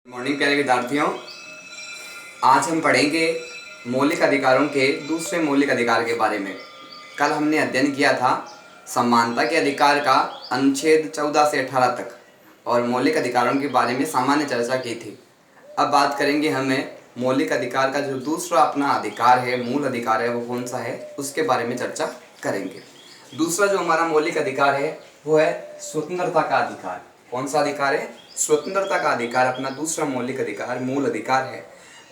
Morning प्यारे विद्यार्थियों, आज हम पढ़ेंगे मौलिक अधिकारों के दूसरे मौलिक अधिकार के बारे में। कल हमने अध्ययन किया था समानता के अधिकार का अनुच्छेद 14 से 18 तक और मौलिक अधिकारों के बारे में सामान्य चर्चा की थी। अब बात करेंगे हमें मौलिक अधिकार का जो दूसरा अपना अधिकार है, मूल अधिकार है, वो कौन सा है, उसके बारे में चर्चा करेंगे। दूसरा जो हमारा मौलिक अधिकार है वो है स्वतंत्रता का अधिकार। कौन सा अधिकार है? स्वतंत्रता का अधिकार अपना दूसरा मौलिक अधिकार, मूल अधिकार है।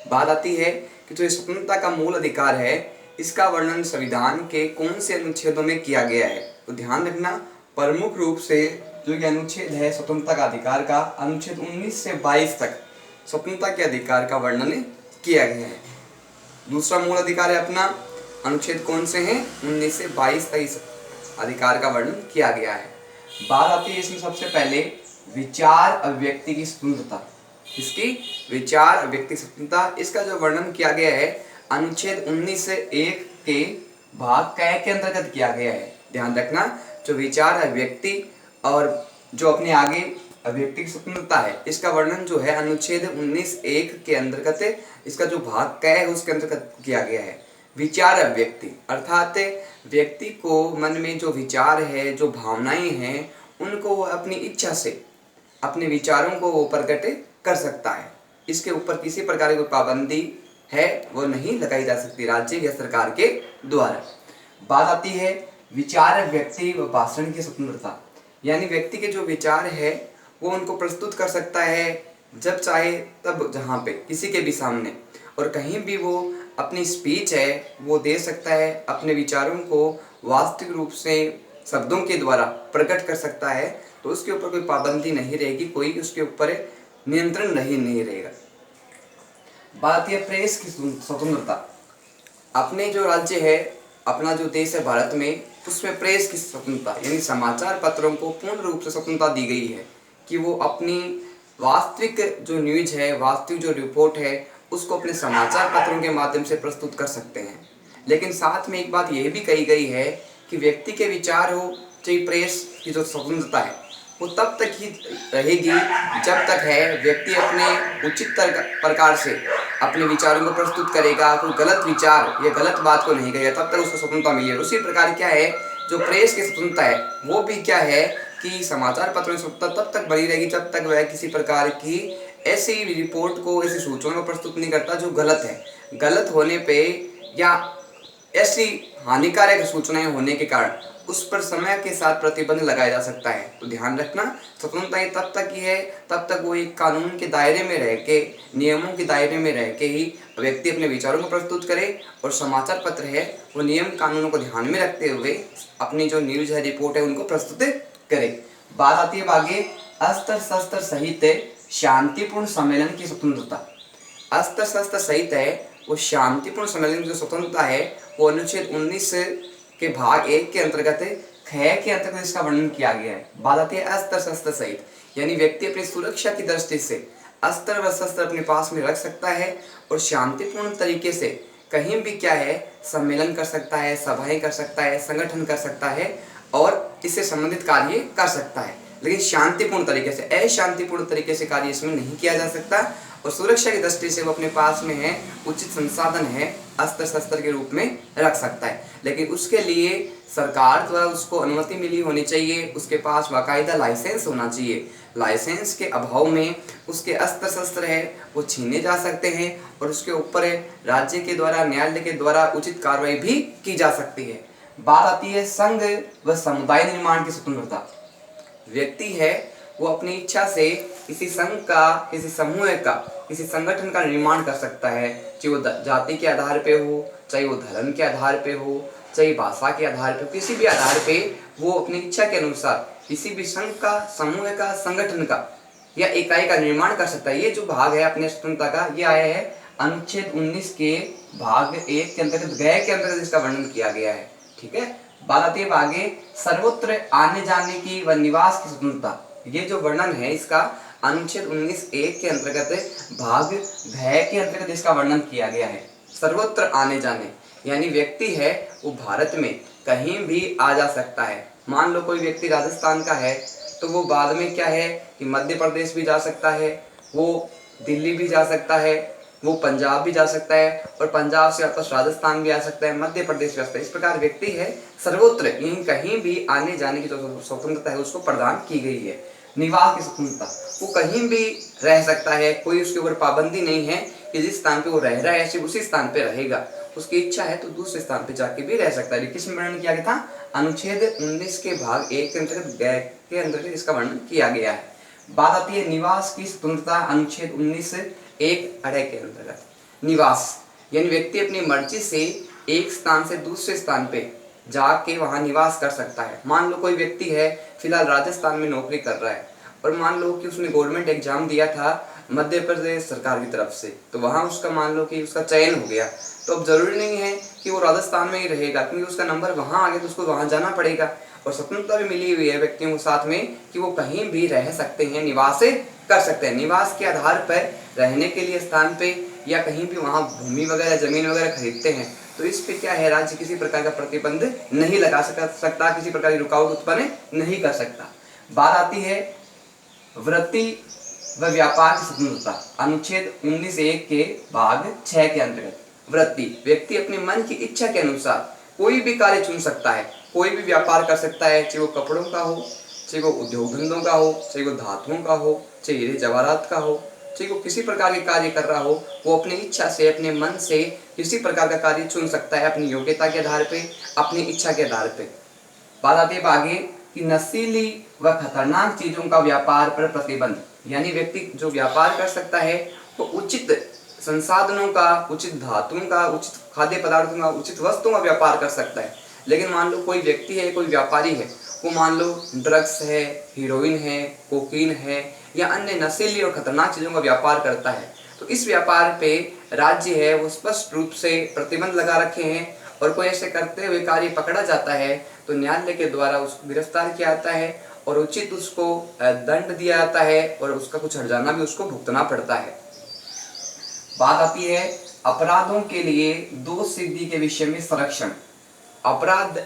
बात आती है कि जो स्वतंत्रता का मूल अधिकार है, इसका वर्णन संविधान के कौन से अनुच्छेदों में किया गया है। तो ध्यान रखना, प्रमुख रूप से जो ये अनुच्छेद है स्वतंत्रता का अधिकार का, अनुच्छेद 19 से 22 तक स्वतंत्रता के अधिकार का वर्णन किया गया है। दूसरा मूल अधिकार है अपना, अनुच्छेद कौन से हैं? 19 से 22 तक इस अधिकार का वर्णन किया गया है। बात आती है इसमें सबसे पहले विचार अभिव्यक्ति की स्वतंत्रता। इसकी विचार अभिव्यक्ति स्वतंत्रता, इसका जो वर्णन किया गया है अनुच्छेद 19 से 1 के भाग क के अंतर्गत किया गया है। ध्यान रखना, जो विचार अभिव्यक्ति और जो अपने आगे अभिव्यक्ति की स्वतंत्रता है, इसका वर्णन जो है अनुच्छेद 19(1) के अंतर्गत, इसका जो भाग क है उसके अंतर्गत किया गया है। विचार अभिव्यक्ति अर्थात व्यक्ति को मन में जो विचार है, जो भावनाएं हैं, उनको वो अपनी इच्छा से अपने विचारों को वो प्रकट कर सकता है। इसके ऊपर किसी प्रकार की पाबंदी है वो नहीं लगाई जा सकती राज्य या सरकार के द्वारा। बात आती है विचार अभिव्यक्ति व भाषण की स्वतंत्रता, यानी व्यक्ति के जो विचार है वो उनको प्रस्तुत कर सकता है जब चाहे तब, जहाँ पे किसी के भी सामने, और कहीं भी वो अपनी स्पीच है वो दे सकता है। अपने विचारों को वास्तविक रूप से शब्दों के द्वारा प्रकट कर सकता है, तो उसके ऊपर कोई पाबंदी नहीं रहेगी, कोई उसके ऊपर नियंत्रण नहीं रहेगा। बात यह प्रेस की स्वतंत्रता। अपने जो राज्य है, अपना जो देश है भारत में, उसमें प्रेस की स्वतंत्रता यानी समाचार पत्रों को पूर्ण रूप से स्वतंत्रता दी गई है कि वो अपनी वास्तविक जो न्यूज है, वास्तविक जो रिपोर्ट है, उसको अपने समाचार पत्रों के माध्यम से प्रस्तुत कर सकते हैं। लेकिन साथ में एक बात यह भी कही गई है कि व्यक्ति के विचार हो, चाहे प्रेस की जो स्वतंत्रता है वो तब तक ही रहेगी जब तक है व्यक्ति अपने उचित प्रकार से अपने विचारों को प्रस्तुत करेगा, कोई गलत विचार या गलत बात को नहीं करेगा, तब तक उसको स्वतंत्रता मिली है। उसी प्रकार क्या है, जो प्रेस की स्वतंत्रता है वो भी क्या है कि समाचार पत्रों की स्वतंत्रता तब तक बनी रहेगी जब तक वह किसी प्रकार की ऐसी रिपोर्ट को, ऐसी सूचना को प्रस्तुत नहीं करता जो गलत है। गलत होने पे या ऐसी हानिकारक सूचनाएं होने के कारण उस पर समय के साथ प्रतिबंध लगाया जा सकता है। तो ध्यान रखना, स्वतंत्रता तब तक ही है तब तक वो एक कानून के दायरे में रह के, नियमों के दायरे में रह के ही व्यक्ति अपने विचारों को प्रस्तुत करे, और समाचार पत्र है वो नियम कानूनों को ध्यान में रखते हुए अपनी जो न्यूज है, रिपोर्ट है, उनको प्रस्तुत करे। बात आती है आगे अस्त्र शस्त्र सहित शांतिपूर्ण सम्मेलन की स्वतंत्रता। अस्त्र शस्त्र सहित है वो शांतिपूर्ण सम्मेलन की जो स्वतंत्रता है वो अनुच्छेद 19 के भाग 1 के अंतर्गत, ख के अंतर्गत इसका वर्णन किया गया है। बात आती है अस्त्र शस्त्र सहित, यानी व्यक्ति अपनी सुरक्षा की दृष्टि से अस्त्र व शस्त्र अपने पास में रख सकता है और शांतिपूर्ण तरीके से कहीं भी क्या है सम्मेलन कर सकता है, सभाएं कर सकता है, संगठन कर सकता है और इससे संबंधित कार्य कर सकता है। लेकिन शांतिपूर्ण तरीके से, अशांतिपूर्ण तरीके से कार्य इसमें नहीं किया जा सकता, और सुरक्षा की दृष्टि से वो अपने पास में है उचित संसाधन है अस्त्र शस्त्र के रूप में रख सकता है। लेकिन उसके लिए सरकार द्वारा उसको अनुमति मिली होनी चाहिए, उसके पास बाकायदा लाइसेंस होना चाहिए। लाइसेंस के अभाव में उसके अस्त्र शस्त्र है वो छीने जा सकते हैं और उसके ऊपर राज्य के द्वारा, न्यायालय के द्वारा उचित कार्रवाई भी की जा सकती है। बात आती है संघ व समुदाय निर्माण की स्वतंत्रता। व्यक्ति है वो अपनी इच्छा से किसी संघ का, किसी समूह का, किसी संगठन का निर्माण कर सकता है, चाहे वो जाति के आधार पे हो, चाहे वो धर्म के आधार पे हो, चाहे भाषा के आधार पे, किसी भी आधार पे वो अपनी इच्छा के अनुसार किसी भी संघ का, समूह का, संगठन का या इकाई का निर्माण कर सकता है। ये जो भाग है अपने स्वतंत्रता का, ये आया है अनुच्छेद 19 के भाग 1 के अंतर्गत, गए के अंतर्गत इसका वर्णन किया गया है। ठीक है। बात आती है आगे सर्वत्र आने जाने की व निवास की स्वतंत्रता। ये जो वर्णन है इसका अनुच्छेद 19(1) के अंतर्गत, भाग भय के अंतर्गत इसका वर्णन किया गया है। सर्वत्र आने जाने यानी व्यक्ति है वो भारत में कहीं भी आ जा सकता है। मान लो कोई व्यक्ति राजस्थान का है तो वो बाद में क्या है कि मध्य प्रदेश भी जा सकता है, वो दिल्ली भी जा सकता है, वो पंजाब भी जा सकता है, और पंजाब से वापस राजस्थान भी आ सकता है, मध्य प्रदेश भी आ सकता है। इस प्रकार व्यक्ति है सर्वत्र यहीं कहीं भी आने जाने की जो स्वतंत्रता है उसको प्रदान की गई है। निवास की स्वतंत्रता, वो कहीं भी रह सकता है, कोई उसके ऊपर पाबंदी नहीं है कि जिस स्थान पे वो रह रहा है सिर्फ उसी स्थान पे रहेगा। उसकी इच्छा है तो दूसरे स्थान पे जाके भी रह सकता है। किस में वर्णन किया गया था? अनुच्छेद 19 के भाग 1 के अंतर्गत इसका वर्णन किया गया है। बात आती है निवास की स्वतंत्रता, अनुच्छेद 19 1 अड़े के अंतर्गत। निवास यानी व्यक्ति अपनी मर्जी से एक स्थान से दूसरे स्थान पे जाके वहां निवास कर सकता है। मान लो कोई व्यक्ति है फिलहाल राजस्थान में नौकरी कर रहा है, और मान लो कि उसने गवर्नमेंट एग्जाम दिया था मध्य प्रदेश सरकार की तरफ से, तो वहां उसका मान लो कि उसका चयन हो गया, तो अब जरूरी नहीं है कि वो राजस्थान में ही रहेगा, क्योंकि उसका नंबर वहां आ गया तो उसको वहां जाना पड़ेगा। और स्वतंत्रता भी मिली हुई है व्यक्तियों को साथ में कि वो कहीं भी रह सकते हैं, निवास कर सकते हैं। निवास के आधार पर रहने के लिए स्थान पे या कहीं भी वहां भूमि वगैरह जमीन वगैरह खरीदते हैं, तो इस पे क्या है, राज्य किसी प्रकार का प्रतिबंध नहीं लगा सकता, किसी प्रकार की रुकावट उत्पन्न नहीं कर सकता। बात आती है वृत्ति व व्यापार की स्वतंत्रता, अनुच्छेद 19(1) के भाग 6 के अंतर्गत। वृत्ति, व्यक्ति अपने मन की इच्छा के अनुसार कोई भी कार्य चुन सकता है, कोई भी व्यापार कर सकता है, चाहे वो कपड़ों का हो, चाहे वो उद्योग धंधों का हो, चाहे वो धातुओं का हो, चाहे हीरे जवाहरात का हो, चाहे वो किसी प्रकार के कार्य कर रहा हो, वो अपनी इच्छा से अपने मन से किसी प्रकार का कार्य चुन सकता है, अपनी योग्यता के आधार पे, अपनी इच्छा के आधार पे। बात आती है आगे कि नशीली व खतरनाक चीजों का व्यापार पर प्रतिबंध, यानी व्यक्ति जो व्यापार कर सकता है वो उचित संसाधनों का, उचित धातुओं का, उचित खाद्य पदार्थों का, उचित वस्तुओं का व्यापार कर सकता है। लेकिन मान लो कोई व्यक्ति है, कोई व्यापारी है, वो मान लो ड्रग्स है, हीरोइन है, कोकीन है या अन्य नशीली और खतरनाक चीजों का व्यापार करता है, तो इस व्यापार पे राज्य है वो स्पष्ट रूप से प्रतिबंध लगा रखे हैं, और कोई ऐसे करते हुए कार्य पकड़ा जाता है तो न्यायालय के द्वारा उसको गिरफ्तार किया जाता है और उचित उसको दंड दिया जाता है और उसका कुछ हर्जाना भी उसको भुगतना पड़ता है। बात आती है अपराधों के लिए दोष सिद्धि के विषय में संरक्षण। अपराध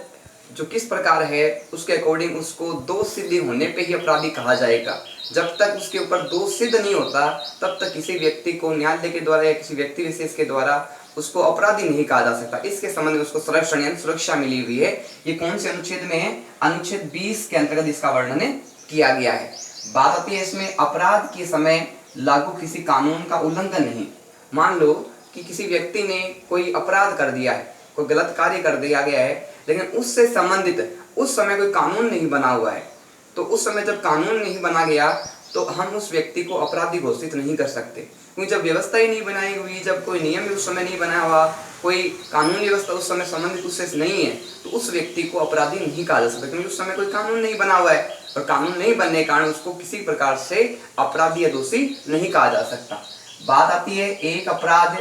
जो किस प्रकार है उसके अकॉर्डिंग उसको दोष सिद्धि होने पे ही अपराधी कहा जाएगा। जब तक उसके ऊपर दोष सिद्ध नहीं होता तब तक किसी व्यक्ति को न्यायालय के द्वारा या किसी व्यक्ति विशेष के द्वारा उसको अपराधी नहीं कहा जा सकता। इसके संबंध में उसको संरक्षण यानी सुरक्षा मिली हुई है। ये कौन से अनुच्छेद में है? अनुच्छेद 20 के अंतर्गत इसका वर्णन किया गया है। बात आती है इसमें अपराध के समय लागू किसी कानून का उल्लंघन नहीं। मान लो कि किसी व्यक्ति ने कोई अपराध कर दिया है, कोई गलत कार्य कर दिया गया है, लेकिन उससे संबंधित उस समय कोई कानून नहीं बना हुआ है, तो उस समय जब कानून नहीं बना गया तो हम उस व्यक्ति को अपराधी घोषित नहीं कर सकते, क्योंकि जब व्यवस्था ही नहीं बनाई हुई, जब कोई नियम भी उस समय नहीं बना हुआ, कोई कानूनी व्यवस्था उस समय संबंधित उससे नहीं है, तो उस व्यक्ति को अपराधी नहीं कहा जा सकता, क्योंकि उस समय कोई कानून नहीं बना हुआ है और कानून नहीं बनने के कारण उसको किसी प्रकार से अपराधी या दोषी नहीं कहा जा सकता। बात आती है एक अपराध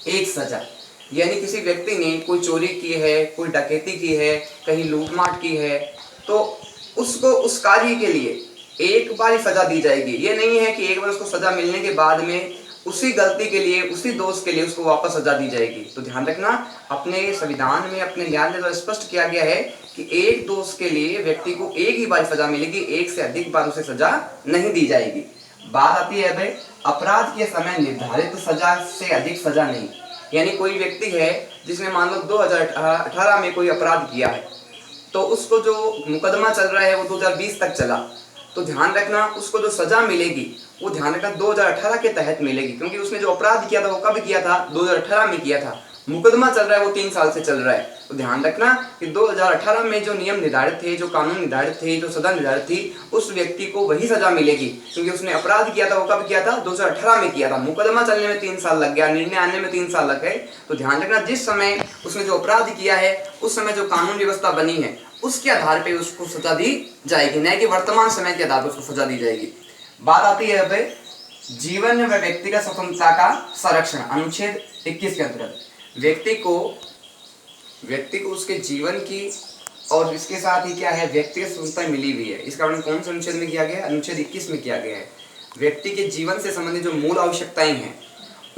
एक सजा, यानी किसी व्यक्ति ने कोई चोरी की है, कोई डकैती की है, कहीं लूटमार की है, तो उसको उस कार्य के लिए एक बार ही सजा दी जाएगी। ये नहीं है कि एक बार उसको सजा मिलने के बाद में उसी गलती के लिए, उसी दोष के लिए उसको वापस सजा दी जाएगी। तो ध्यान रखना, अपने संविधान में, अपने न्यायालय द्वारा स्पष्ट किया गया है कि एक दोष के लिए व्यक्ति को एक ही बार सजा मिलेगी, एक से अधिक बार उसे सजा नहीं दी जाएगी। बात आती है भाई अपराध के समय निर्धारित सजा से अधिक सजा नहीं, यानी कोई व्यक्ति है जिसने मान लो 2018 में कोई अपराध किया है, तो उसको जो मुकदमा चल रहा है वो 2020 तक चला, तो ध्यान रखना उसको जो सजा मिलेगी वो ध्यान रखना 2018 के तहत मिलेगी, क्योंकि उसने जो अपराध किया था वो कब किया था? 2018 में किया था। मुकदमा चल रहा है वो 3 साल से चल रहा है, तो ध्यान रखना कि 2018 में जो नियम निर्धारित थे, जो कानून निर्धारित थे, जो सजा निर्धारित थी, उस व्यक्ति को वही सजा मिलेगी, क्योंकि उसने अपराध किया था वो कब किया था? 2018 में किया था। मुकदमा चलने में 3 साल लग गया, निर्णय आने में 3 साल लग गए, तो ध्यान रखना जिस समय उसने जो अपराध किया है उस समय जो कानून व्यवस्था बनी है उसके आधार पर उसको सजा दी जाएगी, न कि वर्तमान समय के आधार पर उसको सजा दी जाएगी। बात आती है अब जीवन व व्यक्तिगत स्वतंत्रता का संरक्षण, अनुच्छेद 21 के अंतर्गत। व्यक्ति को उसके जीवन की और इसके साथ ही क्या है व्यक्तिगत स्वतंत्रता मिली हुई है। इसका वर्णन कौन से अनुच्छेद में किया गया है? अनुच्छेद 21 में किया गया है। व्यक्ति के जीवन से संबंधित जो मूल आवश्यकताएं हैं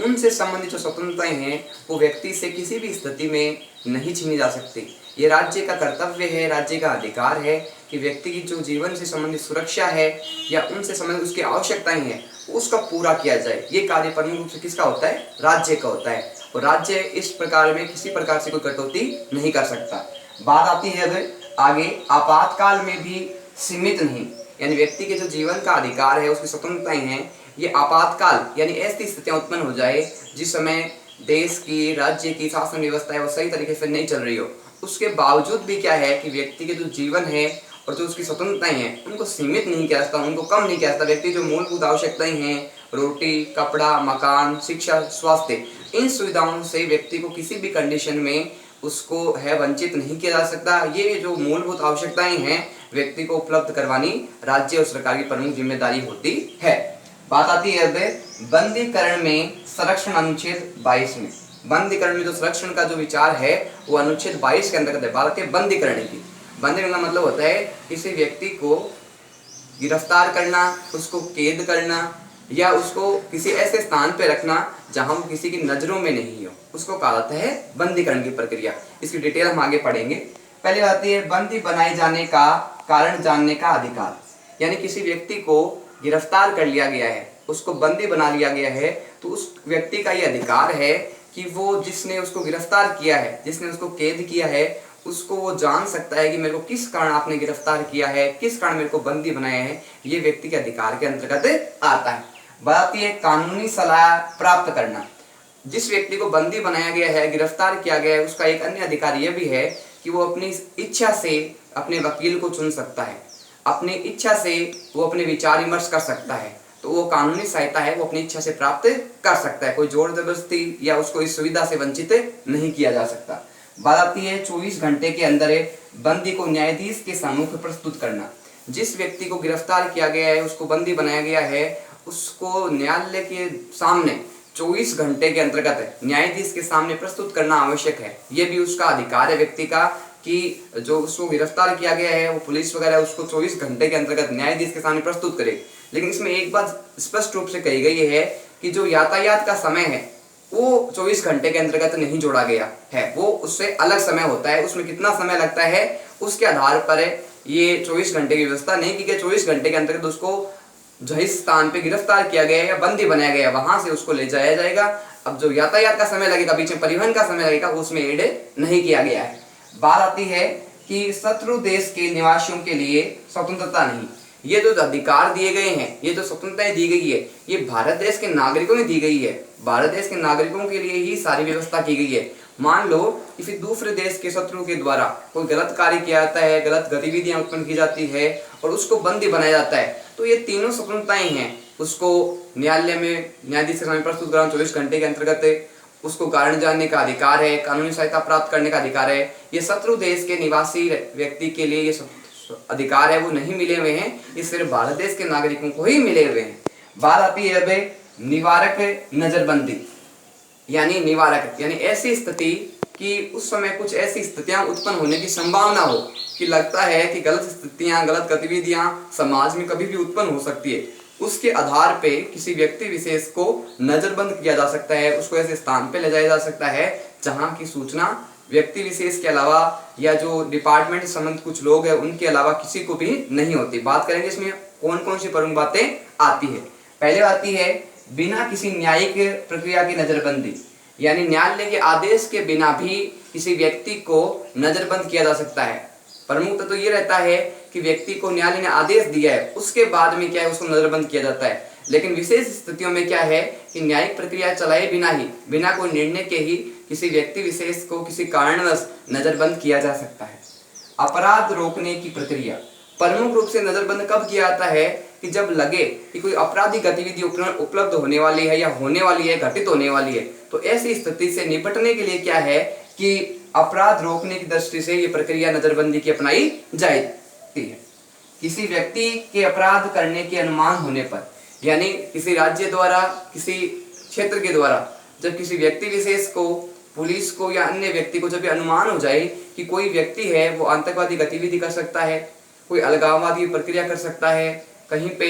उनसे संबंधित जो स्वतंत्रताएं हैं वो व्यक्ति से किसी भी स्थिति में नहीं छीनी जा सकती। ये राज्य का कर्तव्य है, राज्य का अधिकार है कि व्यक्ति की जो जीवन से संबंधित सुरक्षा है या उनसे संबंधित उसकी आवश्यकताएं हैं उसका पूरा किया जाए। ये कार्य प्रमुख रूप से किसका होता है? राज्य का होता है। और राज्य इस प्रकार में किसी प्रकार से कोई कटौती नहीं कर सकता। बात आती है अब आगे, आपातकाल में भी सीमित नहीं, यानी व्यक्ति के जो जीवन का अधिकार है, उसकी स्वतंत्रताएं हैं, ये आपातकाल यानी ऐसी स्थितियां उत्पन्न हो जाए जिस समय देश की, राज्य की शासन व्यवस्था है वो सही तरीके से नहीं चल रही हो, उसके बावजूद भी क्या है कि व्यक्ति के जो जीवन है और जो उसकी स्वतंत्रताएं हैं उनको सीमित नहीं किया जाता, उनको कम नहीं किया जाता। व्यक्ति जो मूलभूत आवश्यकताएं हैं, रोटी, कपड़ा, मकान, शिक्षा, स्वास्थ्य, इन सुविधाओं से व्यक्ति को किसी भी कंडीशन में उसको है वंचित नहीं किया जा सकता। ये जो मूलभूत आवश्यकताएं हैं व्यक्ति को उपलब्ध करवानी राज्य और सरकार की प्रमुख जिम्मेदारी होती है। बात आती है अब बंदीकरण में संरक्षण, अनुच्छेद 22 में। बंदीकरण में जो संरक्षण का जो विचार है वो अनुच्छेद 22 के अंतर्गत है। बात है बंदीकरण की। बंदीकरण का मतलब होता है किसी व्यक्ति को गिरफ्तार करना, उसको कैद करना या उसको किसी ऐसे स्थान पे रखना जहां वो किसी की नजरों में नहीं हो, उसको कहा जाता है बंदीकरण की प्रक्रिया। इसकी डिटेल हम आगे पढ़ेंगे। पहले आती है बंदी बनाए जाने का कारण जानने का अधिकार, यानी किसी व्यक्ति को गिरफ्तार कर लिया गया है, उसको बंदी बना लिया गया है, तो उस व्यक्ति का ये अधिकार है कि वो जिसने उसको गिरफ्तार किया है, जिसने उसको कैद किया है, उसको वो जान सकता है कि मेरे को किस कारण आपने गिरफ्तार किया है, किस कारण मेरे को बंदी बनाया है। ये व्यक्ति के अधिकार के अंतर्गत आता है। बात आती है कानूनी सलाह प्राप्त करना। जिस व्यक्ति को बंदी बनाया गया है, गिरफ्तार किया गया है, उसका एक अन्य अधिकार यह भी है कि वो अपनी इच्छा से अपने वकील को चुन सकता है, अपनी इच्छा से वो अपने विचार विमर्श कर सकता है। तो वो कानूनी सहायता है वो अपनी इच्छा से प्राप्त कर सकता है, कोई जोर जबरदस्ती या उसको इस सुविधा से वंचित नहीं किया जा सकता। बात आती है 24 घंटे के अंदर बंदी को न्यायाधीश के सम्मुख प्रस्तुत करना। जिस व्यक्ति को गिरफ्तार किया गया है, उसको बंदी बनाया गया है, उसको न्यायालय के सामने 24 घंटे के अंतर्गत न्यायाधीश के सामने प्रस्तुत करना आवश्यक है। ये भी उसका अधिकार है व्यक्ति का कि जो उसको गिरफ्तार किया गया है वो पुलिस वगैरह उसको 24 घंटे के अंतर्गत न्यायाधीश के सामने प्रस्तुत करे। लेकिन इसमें एक बात स्पष्ट रूप से कही गई है कि जो यातायात का समय है वो 24 घंटे के अंतर्गत नहीं जोड़ा गया है, वो उससे अलग समय होता है। उसमें कितना समय लगता है उसके आधार पर ये 24 घंटे की व्यवस्था नहीं की गई। 24 घंटे के अंतर्गत उसको जिस स्थान पे गिरफ्तार किया गया है या बंदी बनाया गया वहां से उसको ले जाया जाएगा। अब जो यातायात का समय लगेगा, बीच में परिवहन का समय लगेगा, उसमें एड नहीं किया गया है। बात आती है कि शत्रु देश के निवासियों के लिए स्वतंत्रता नहीं। ये जो अधिकार दिए गए हैं, ये जो स्वतंत्रताएं दी गई है, ये भारत देश के नागरिकों ने दी गई है। भारत देश के नागरिकों के लिए ही सारी व्यवस्था की गई है। मान लो किसी दूसरे देश के शत्रु के द्वारा कोई गलत कार्य किया जाता है, गलत गतिविधियां उत्पन्न की जाती है और उसको बंदी बनाया जाता है, तो ये तीनों स्वतंत्रताएं हैं। उसको न्यायालय में न्यायाधीश के सामने प्रस्तुत कराना 24 घंटे के अंतर्गत, उसको कारण जानने का अधिकार है, कानूनी सहायता प्राप्त करने का अधिकार है। ये शत्रु देश के निवासी व्यक्ति के लिए ये अधिकार है वो नहीं मिले हुए हैं, ये सिर्फ भारत देश के नागरिकों को ही मिले हुए हैं। बात आती है अब निवारक नजरबंदी, यानी निवारक यानी ऐसी स्थिति कि उस समय कुछ ऐसी स्थितियां उत्पन्न होने की संभावना हो कि लगता है कि गलत स्थितियां, गलत गतिविधियां समाज में कभी भी उत्पन्न हो सकती है, उसके आधार पे किसी व्यक्ति विशेष को नजरबंद किया जा सकता है, उसको ऐसे स्थान पे ले जाया जा सकता है जहां की सूचना व्यक्ति विशेष के अलावा या जो डिपार्टमेंट से संबंधित कुछ लोग हैं उनके अलावा किसी को भी नहीं होती। बात करेंगे इसमें कौन कौन सी प्रमुख बातें आती है। पहले आती है बिना किसी न्यायिक प्रक्रिया की नजरबंदी, यानी न्यायालय के आदेश के बिना भी किसी व्यक्ति को नजरबंद किया जा सकता है। प्रमुख तो ये रहता है कि व्यक्ति को न्यायालय ने आदेश दिया है, उसके बाद में क्या है उसको नजरबंद किया जाता है। लेकिन विशेष स्थितियों में क्या है कि न्यायिक प्रक्रिया चलाए बिना ही, बिना कोई निर्णय के ही किसी व्यक्ति विशेष को किसी कारणवश नजरबंद किया जा सकता है। अपराध रोकने की प्रक्रिया, प्रमुख रूप से नजरबंद कब किया जाता है कि जब लगे कि कोई आपराधिक गतिविधि उपलब्ध होने वाली है या होने वाली है, घटित होने वाली है, तो ऐसी स्थिति से निपटने के लिए क्या है कि अपराध रोकने की दृष्टि से ये प्रक्रिया नजरबंदी की अपनाई जाती है। किसी व्यक्ति के अपराध करने के अनुमान होने पर, यानी किसी राज्य द्वारा, किसी क्षेत्र के द्वारा जब किसी व्यक्ति विशेष को, पुलिस को या अन्य व्यक्ति को जब ये अनुमान हो जाए कि कोई व्यक्ति है वो आतंकवादी गतिविधि कर सकता है, कोई अलगाववादी प्रक्रिया कर सकता है, कहीं पे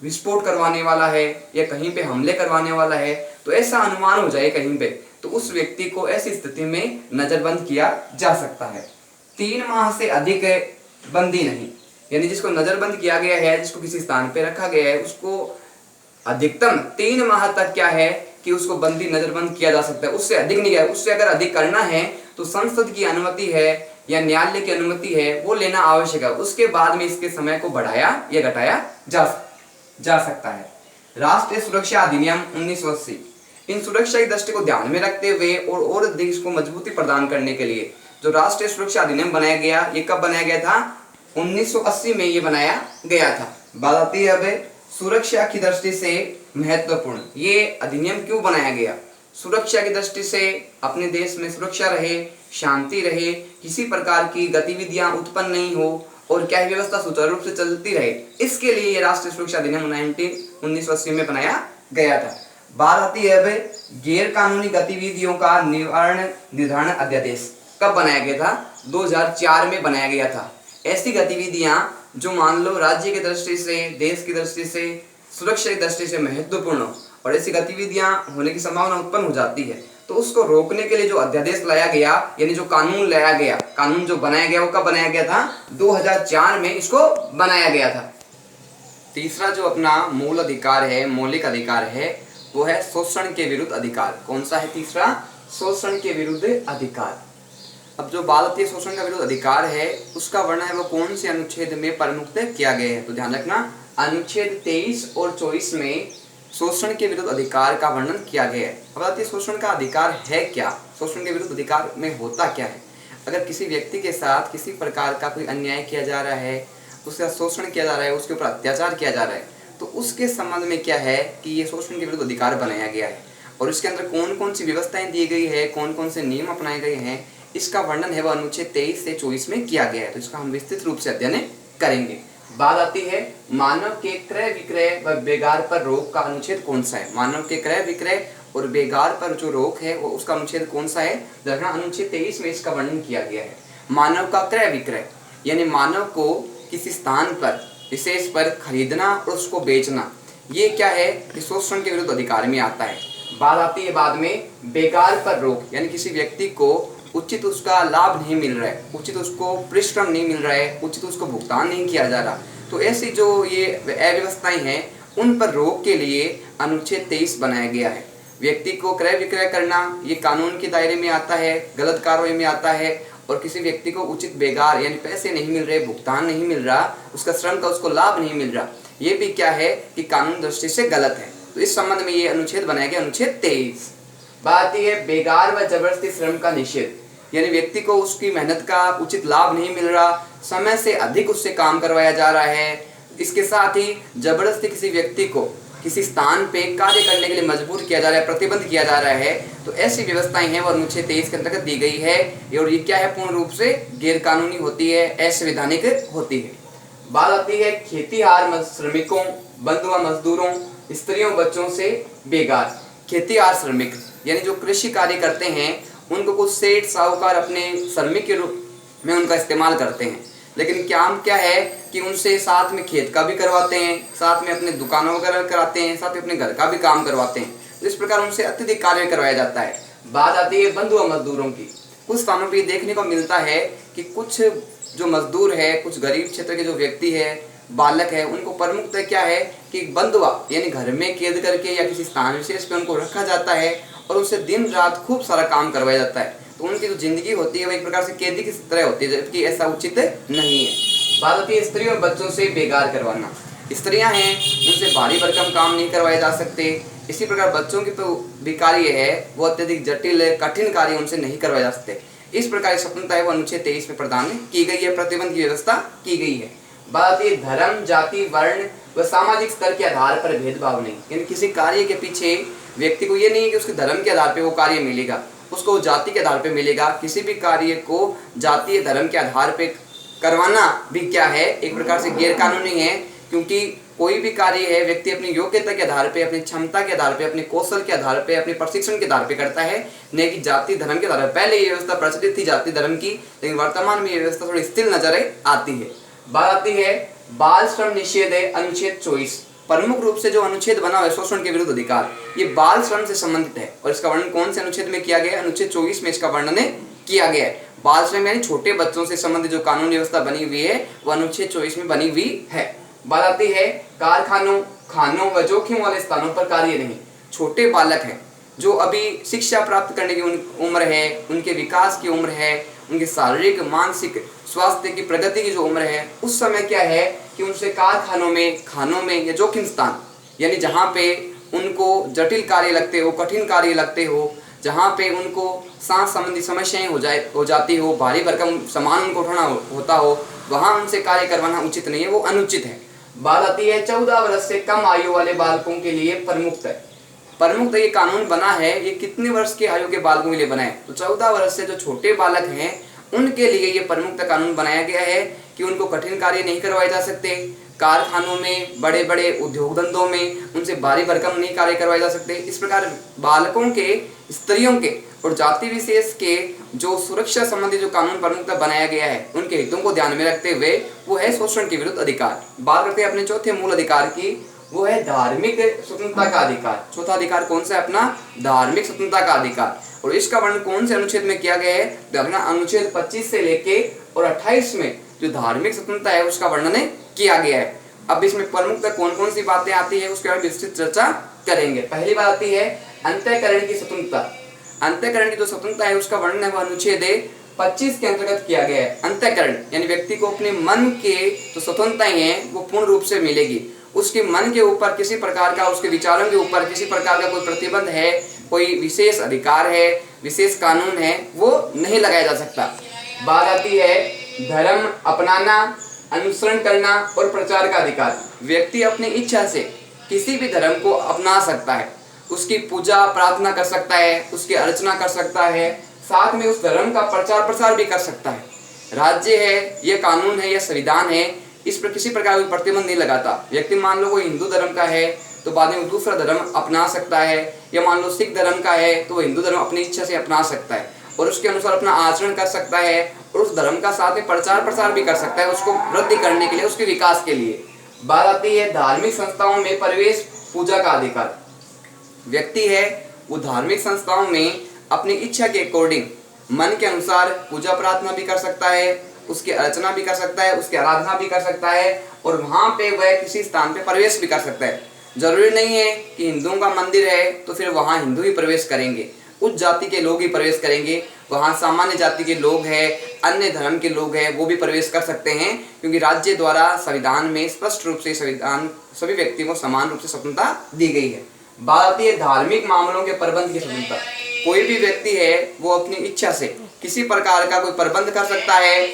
विस्फोट करवाने वाला है या कहीं पे हमले करवाने वाला है, तो ऐसा अनुमान हो जाए कहीं पे, तो उस व्यक्ति को ऐसी स्थिति में नजरबंद किया जा सकता है। 3 माह से अधिक बंदी नहीं, यानी जिसको नजरबंद किया गया है, जिसको किसी स्थान पे रखा गया है, उसको अधिकतम 3 माह तक क्या है कि उसको बंदी नजरबंद किया जा सकता है, उससे अधिक नहीं है। उससे अगर अधिक करना है तो संसद की अनुमति है या न्यायालय की अनुमति है वो लेना आवश्यक है। उसके बाद में इसके समय को बढ़ाया या घटाया जा सकता है। राष्ट्रीय सुरक्षा अधिनियम 1980 इन सुरक्षा की दृष्टि को ध्यान में रखते हुए और देश को मजबूती प्रदान करने के लिए जो राष्ट्रीय सुरक्षा अधिनियम बनाया गया, ये कब बनाया गया था? 1980 में ये बनाया गया था। बात आती है अब सुरक्षा की दृष्टि से महत्वपूर्ण ये अधिनियम क्यों बनाया गया? सुरक्षा की दृष्टि से अपने देश में सुरक्षा रहे, शांति रहे, किसी प्रकार की गतिविधियां उत्पन्न नहीं हो और क्या व्यवस्था सुचारू रूप से चलती रहे, इसके लिए ये राष्ट्रीय सुरक्षा अधिनियम 1980 में बनाया गया था। बात आती है अब गैर कानूनी गतिविधियों का निवारण निर्धारण अध्यादेश कब बनाया गया था? 2004 में बनाया गया था। ऐसी गतिविधियां जो मान लो राज्य की दृष्टि से, देश की दृष्टि से, सुरक्षा की दृष्टि से महत्वपूर्ण हो और ऐसी गतिविधियां होने की संभावना उत्पन्न हो जाती है, तो उसको रोकने के लिए जो अध्यादेश लाया गया यानी जो कानून लाया गया, कानून जो बनाया गया वो कब बनाया गया था? 2004 में इसको बनाया गया था। तीसरा जो अपना मूल अधिकार है, मौलिक अधिकार है, वो है शोषण के विरुद्ध अधिकार। कौन सा है तीसरा? शोषण के विरुद्ध अधिकार। अब जो बात आती है शोषण का विरुद्ध अधिकार है उसका वर्णन है वो कौन से अनुच्छेद में प्रमुखत किया गया है? तो ध्यान रखना, अनुच्छेद 23 और 24 में शोषण के विरुद्ध अधिकार का वर्णन किया गया है। अब आती है शोषण का अधिकार है क्या? शोषण के विरुद्ध अधिकार में होता क्या है? अगर किसी व्यक्ति के साथ किसी प्रकार का कोई अन्याय किया जा रहा है, उसका शोषण किया जा रहा है, उसके ऊपर अत्याचार किया जा रहा है, तो उसके संबंध में क्या है कि ये शोषण के विरुद्ध अधिकार बनाया गया है और इसके अंदर कौन कौन सी व्यवस्थाएं दी गई है, कौन कौन से नियम अपनाए गए हैं, इसका वर्णन है वो अनुच्छेद 23 से 24 में किया गया है। तो इसका हम विस्तृत रूप से अध्ययन करेंगे। बात आती है मानव के क्रय विक्रय व बेगार पर रोक का अनुच्छेद कौन सा है? मानव के क्रय विक्रय और बेगार पर जो रोक है वो उसका अनुच्छेद कौन सा है? देखना, अनुच्छेद 23 में इसका वर्णन किया गया है। मानव का क्रय विक्रय यानी मानव को किसी स्थान पर विशेष पर खरीदना और उसको बेचना, ये क्या है कि शोषण के विरुद्ध अधिकार में आता है। बात आती है बाद में बेगार पर रोक यानी किसी व्यक्ति को उचित उसका लाभ नहीं मिल रहा है, उचित उसको परिश्रम नहीं मिल रहा है, उचित उसको भुगतान नहीं किया जा रहा, तो ऐसी जो ये अव्यवस्थाएं हैं उन पर रोक के लिए अनुच्छेद 23 बनाया गया है। व्यक्ति को क्रय विक्रय करना ये कानून के दायरे में आता है, गलत कार्रवाई में आता है और किसी व्यक्ति को उचित बेगार यानी पैसे नहीं मिल रहे, भुगतान नहीं मिल रहा, उसका श्रम का उसको लाभ नहीं मिल रहा, ये भी क्या है कि कानून दृष्टि से गलत है। तो इस संबंध में ये अनुच्छेद बनाया गया, अनुच्छेद 23। बात यह है बेगार व जबरदस्ती श्रम का निषेध यानी व्यक्ति को उसकी मेहनत का उचित लाभ नहीं मिल रहा, समय से अधिक उससे काम करवाया जा रहा है, इसके साथ ही जबरदस्ती किसी व्यक्ति को किसी स्थान पे कार्य करने के लिए मजबूर किया जा रहा है, प्रतिबंध किया जा रहा है, तो ऐसी व्यवस्थाएं हैं वो अनुच्छेद 23 के अंतर्गत दी गई है और ये क्या है? पूर्ण रूप से गैर कानूनी होती है, असंवैधानिक होती है। बात आती है खेतीहार श्रमिकों, बंधुआ मजदूरों, स्त्रियों, बच्चों से बेगार। खेतीहार श्रमिक यानी जो कृषि कार्य करते हैं उनको कुछ सेठ साहूकार अपने श्रमिक के रूप में उनका इस्तेमाल करते हैं, लेकिन क्या है कि उनसे साथ में खेत का भी करवाते हैं, साथ में अपने दुकानों वगैरह कराते हैं, साथ में अपने घर का भी काम करवाते हैं, तो इस प्रकार उनसे अत्यधिक कार्य करवाया जाता है। बात आती है बंधुआ मजदूरों की। कुछ स्थानों पर देखने को मिलता है कि कुछ जो मजदूर है, कुछ गरीब क्षेत्र के जो व्यक्ति है, बालक है, उनको प्रमुखतः क्या है कि बंधुआ यानी घर में कैद करके या किसी स्थान विशेष पे उनको रखा जाता है और उनसे दिन रात खूब सारा काम करवाया जाता है, तो उनकी जो जिंदगी होती है वो एक प्रकार से कैदी की तरह होती है, जबकि ऐसा उचित नहीं है। बात होती है स्त्रियों और बच्चों से बेगार करवाना। स्त्रियां हैं उनसे भारी भरकम काम नहीं करवाए जा सकते, इसी प्रकार बच्चों की भी कार्य है वो अत्यधिक जटिल कठिन कार्य उनसे नहीं करवाए जा सकते। इस प्रकार स्वतंत्रता है वो अनुच्छेद 23 में प्रदान की गई है, प्रतिबंध की व्यवस्था की गई है। बात आती है धर्म, जाति, वर्ण व सामाजिक स्तर के आधार पर भेदभाव नहीं, यानी किसी कार्य के पीछे व्यक्ति को ये नहीं है कि उसके धर्म के आधार पे वो कार्य मिलेगा, उसको जाति के आधार पे मिलेगा। किसी भी कार्य को जातीय धर्म के आधार पे करवाना भी क्या है? एक प्रकार से गैर कानूनी है, क्योंकि कोई भी कार्य है व्यक्ति अपनी योग्यता के आधार पे, अपनी क्षमता के आधार पे, अपने कौशल के आधार पे, अपने प्रशिक्षण के आधार पे करता है, न कि जाति धर्म के आधार पे। पहले ये व्यवस्था प्रचलित थी जाति धर्म की, लेकिन वर्तमान में ये व्यवस्था थोड़ी स्थिर नजर आती है। बात आती है बाल श्रम निषेध है, अनुच्छेद 24। प्रमुख रूप से जो अनुच्छेद बना हुआ है शोषण के विरुद्ध अधिकार, ये बाल श्रम से संबंधित है और इसका वर्णन कौन से अनुच्छेद में किया गया है? अनुच्छेद 24 में इसका वर्णन किया गया है। बाल श्रम यानी छोटे बच्चों से संबंधित जो कानून व्यवस्था बनी हुई है वो अनुच्छेद 24 में बनी हुई है। बात आती है कारखानों, खानों व जोखिम वाले स्थानों पर कार्य नहीं। छोटे बालक हैं जो अभी शिक्षा प्राप्त करने की उम्र है, उनके विकास की उम्र है, उनके शारीरिक मानसिक स्वास्थ्य की प्रगति की जो उम्र है, उस समय क्या है कि उनसे कारखानों में, खानों में या जोखिम स्थान, यानी जहाँ पे उनको जटिल कार्य लगते हो, कठिन कार्य लगते हो, जहाँ पे उनको सांस संबंधी समस्याएं हो जाती हो, भारी भरकम सामान उनको उठाना होता हो, वहाँ उनसे कार्य करवाना उचित नहीं है, वो अनुचित है। बात आती है 14 वर्ष से कम आयु वाले बालकों के लिए प्रमुक्त है। प्रमुक्त ये कानून बना है, ये कितने वर्ष के आयु के बालकों के लिए बना है? तो 14 वर्ष से जो छोटे बालक हैं उनके लिए ये प्रमुक्त कानून बनाया गया है कि उनको कठिन कार्य नहीं करवाए जा सकते, कारखानों में, बड़े बड़े उद्योग धंधों में उनसे भारी भरकम नहीं कार्य करवाए जा सकते। इस प्रकार बालकों के, स्त्रियों के और जाति विशेष के जो सुरक्षा संबंधी जो कानून प्रमुखता बनाया गया है, उनके हितों को ध्यान में रखते हुए वो है शोषण के विरुद्ध अधिकार। बात करते हैं अपने चौथे मूल अधिकार की, वो है धार्मिक स्वतंत्रता का अधिकार। चौथा अधिकार कौन सा है अपना? धार्मिक स्वतंत्रता का अधिकार। और इसका वर्णन कौन से अनुच्छेद में किया गया है? तो अपना अनुच्छेद 25 से लेके और 28 में जो धार्मिक स्वतंत्रता है उसका वर्णन किया गया है। अब इसमें प्रमुख कौन कौन सी बातें आती है उसके बारे में विस्तृत चर्चा करेंगे। पहली बात आती है अंतःकरण की स्वतंत्रता। अंतःकरण की जो स्वतंत्रता है उसका वर्णन है वो अनुच्छेद 25 के अंतर्गत किया गया है। अंतःकरण यानी व्यक्ति को अपने मन के जो स्वतंत्रताएं हैं वो पूर्ण रूप से मिलेगी। उसके मन के ऊपर किसी प्रकार का, उसके विचारों के ऊपर किसी प्रकार का कोई प्रतिबंध है, कोई विशेष अधिकार है, विशेष कानून है, वो नहीं लगाया जा सकता। बात आती है धर्म अपनाना, अनुसरण करना और प्रचार का अधिकार। व्यक्ति अपनी इच्छा से किसी भी धर्म को अपना सकता है, उसकी पूजा प्रार्थना कर सकता है, उसकी अर्चना कर सकता है, साथ में उस धर्म का प्रचार प्रसार भी कर सकता है। राज्य है, यह कानून है, यह संविधान है, इस पर किसी प्रकार का प्रतिबंध नहीं लगाता। व्यक्ति मान लो कोई हिंदू धर्म का है तो बाद में दूसरा धर्म अपना सकता है, या मान लो सिख धर्म का है तो वो हिंदू धर्म अपनी इच्छा से अपना सकता है और उसके अनुसार अपना आचरण कर सकता है और उस धर्म का साथ में प्रचार प्रसार भी कर सकता है, उसको वृद्धि करने के लिए, उसके विकास के लिए। बात आती है धार्मिक संस्थाओं में प्रवेश, पूजा का अधिकार। व्यक्ति है वो धार्मिक संस्थाओं में अपनी इच्छा के अकॉर्डिंग, मन के अनुसार पूजा प्रार्थना भी कर सकता है, उसकी अर्चना भी कर सकता है, उसकी आराधना भी कर सकता है और वहाँ पे वह किसी स्थान पे प्रवेश भी कर सकता है। जरूरी नहीं है कि हिंदुओं का मंदिर है तो फिर वहाँ हिंदू ही प्रवेश करेंगे, उस जाति के लोग ही प्रवेश करेंगे। वहाँ सामान्य जाति के लोग हैं, अन्य धर्म के लोग हैं, वो भी प्रवेश कर सकते हैं, क्योंकि राज्य द्वारा संविधान में स्पष्ट रूप से संविधान सभी व्यक्तियों को समान रूप से स्वतंत्रता दी गई है। बात आती है धार्मिक मामलों के प्रबंध की स्वतंत्रता। कोई भी व्यक्ति है वो अपनी इच्छा से किसी प्रकार का कोई प्रबंध कर सकता है।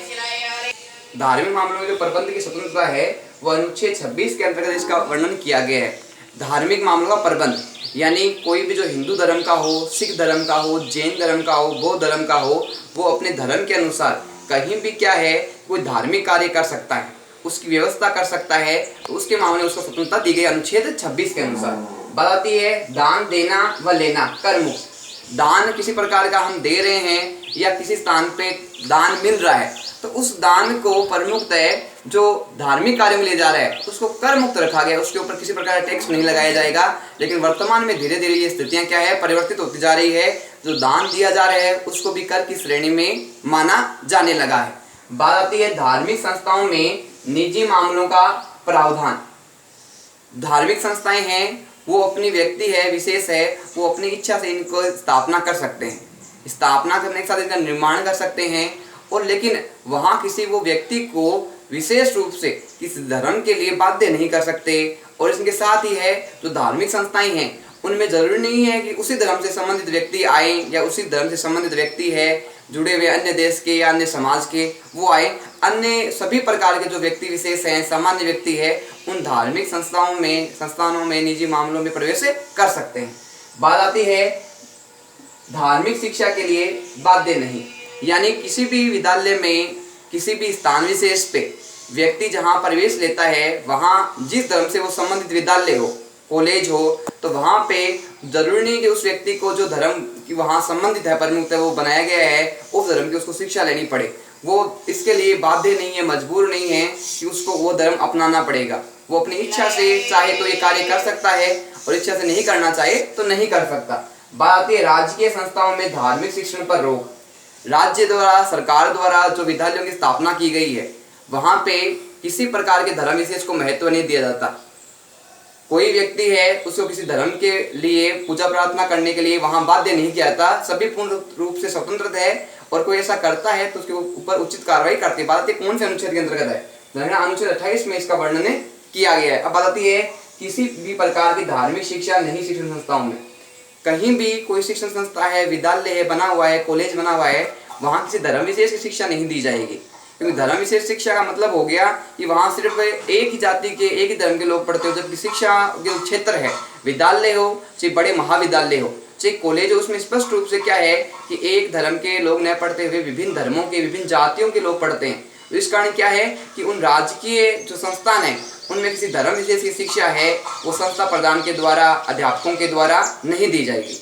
धार्मिक मामलों में जो प्रबंध की स्वतंत्रता है वो अनुच्छेद 26 के अंतर्गत इसका वर्णन किया गया है। धार्मिक मामलों का प्रबंध यानी कोई भी जो हिंदू धर्म का हो, सिख धर्म का हो, जैन धर्म का हो, बौद्ध धर्म का हो, वो अपने धर्म के अनुसार कहीं भी क्या है कोई धार्मिक कार्य कर सकता है, उसकी व्यवस्था कर सकता है, तो उसके मामले में उसको स्वतंत्रता दी गई अनुच्छेद 26 के अनुसार। बात आती है दान देना व लेना, कर मुक्त। दान किसी प्रकार का हम दे रहे हैं या किसी स्थान पे दान मिल रहा है तो उस दान को प्रमुख है जो धार्मिक कार्य में ले जा रहा है उसको कर मुक्त रखा गया, उसके ऊपर किसी प्रकार का टैक्स नहीं लगाया जाएगा। लेकिन वर्तमान में धीरे धीरे ये स्थितियां क्या है परिवर्तित होती जा रही है, जो दान दिया जा रहा है उसको भी कर की श्रेणी में माना जाने लगा है। बात आती है धार्मिक संस्थाओं में निजी मामलों का प्रावधान। धार्मिक संस्थाएं हैं वो अपनी व्यक्ति है, विशेष है, वो अपनी इच्छा से इनको स्थापना कर सकते हैं, स्थापना करने के साथ इनका निर्माण कर सकते हैं और लेकिन वहाँ किसी वो व्यक्ति को विशेष रूप से किसी धर्म के लिए बाध्य नहीं कर सकते। और इसके साथ ही है जो धार्मिक संस्थाएं हैं उनमें जरूरी नहीं है कि उसी धर्म से संबंधित व्यक्ति आए या उसी धर्म से संबंधित व्यक्ति है जुड़े हुए अन्य देश के या अन्य समाज के वो आए, अन्य सभी प्रकार के जो व्यक्ति विशेष हैं, सामान्य व्यक्ति है, उन धार्मिक संस्थानों में निजी मामलों में प्रवेश कर सकते हैं। बात आती है धार्मिक शिक्षा के लिए बाध्य नहीं, यानी किसी भी विद्यालय में किसी भी स्थान विशेष पे व्यक्ति जहाँ प्रवेश लेता है वहाँ जिस धर्म से वो संबंधित विद्यालय हो, कॉलेज हो, तो वहाँ पे जरूरी नहीं कि उस व्यक्ति को जो धर्म की वहाँ संबंधित है प्रमुख वो बनाया गया है उस धर्म की उसको शिक्षा लेनी पड़े। वो इसके लिए बाध्य नहीं है, मजबूर नहीं है कि उसको वो धर्म अपनाना पड़ेगा। वो अपनी इच्छा से चाहे तो ये कार्य कर सकता है और इच्छा से नहीं करना चाहे तो नहीं कर सकता। बात आती है राजकीय संस्थाओं में धार्मिक शिक्षण पर रोक। राज्य द्वारा, सरकार द्वारा जो विद्यालयों की स्थापना की गई है वहाँ पे किसी प्रकार के धर्म विशेष को महत्व नहीं दिया जाता। कोई व्यक्ति है उसको किसी धर्म के लिए पूजा प्रार्थना करने के लिए वहां बाध्य नहीं किया जाता, सभी पूर्ण रूप से स्वतंत्र है और कोई ऐसा करता है तो उसके ऊपर उचित कार्रवाई करती है। बात कौन से अनुच्छेद के अंतर्गत है? जनगणना अनुच्छेद 28 में इसका वर्णन किया गया है। अब बात आती है किसी भी प्रकार की धार्मिक शिक्षा नहीं शिक्षण संस्थाओं में, कहीं भी कोई शिक्षण संस्था है, विद्यालय है बना हुआ है, कॉलेज बना हुआ है, वहां किसी धर्म विशेष की शिक्षा नहीं दी जाएगी। क्योंकि धर्म विशेष शिक्षा का मतलब हो गया कि वहां सिर्फ एक ही जाति के एक ही धर्म के लोग पढ़ते हो, जबकि शिक्षा जो क्षेत्र है, विद्यालय हो चाहे बड़े महाविद्यालय हो चाहे कॉलेज हो, उसमें स्पष्ट रूप से क्या है कि एक धर्म के लोग न पढ़ते हुए विभिन्न धर्मों के विभिन्न जातियों के लोग पढ़ते हैं। तो इस कारण क्या है कि उन राजकीय जो संस्थान है उनमें किसी धर्म विशेष की शिक्षा है वो संस्था प्रदान के द्वारा, अध्यापकों के द्वारा नहीं दी जाएगी।